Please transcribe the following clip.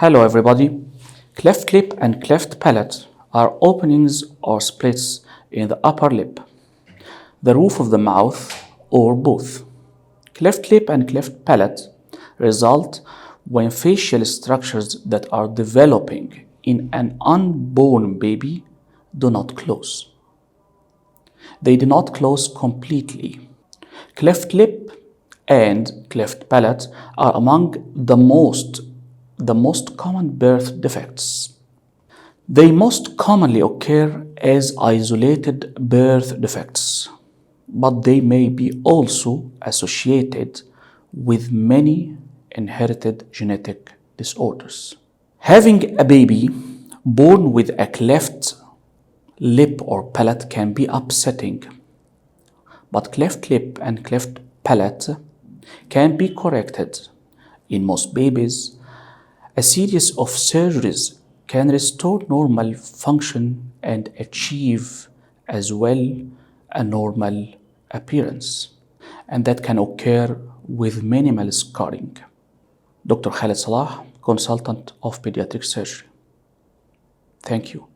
Hello everybody. Cleft lip and cleft palate are openings or splits in the upper lip, the roof of the mouth, or both. Cleft lip and cleft palate result when facial structures that are developing in an unborn baby do not close. They do not close completely. Cleft lip and cleft palate are among the most common birth defects. They most commonly occur as isolated birth defects, but they may be also associated with many inherited genetic disorders. Having a baby born with a cleft lip or palate can be upsetting, but cleft lip and cleft palate can be corrected. In most babies, a series of surgeries can restore normal function and achieve as well a normal appearance, and that can occur with minimal scarring. Dr. Khaled Salah, consultant of pediatric surgery. Thank you.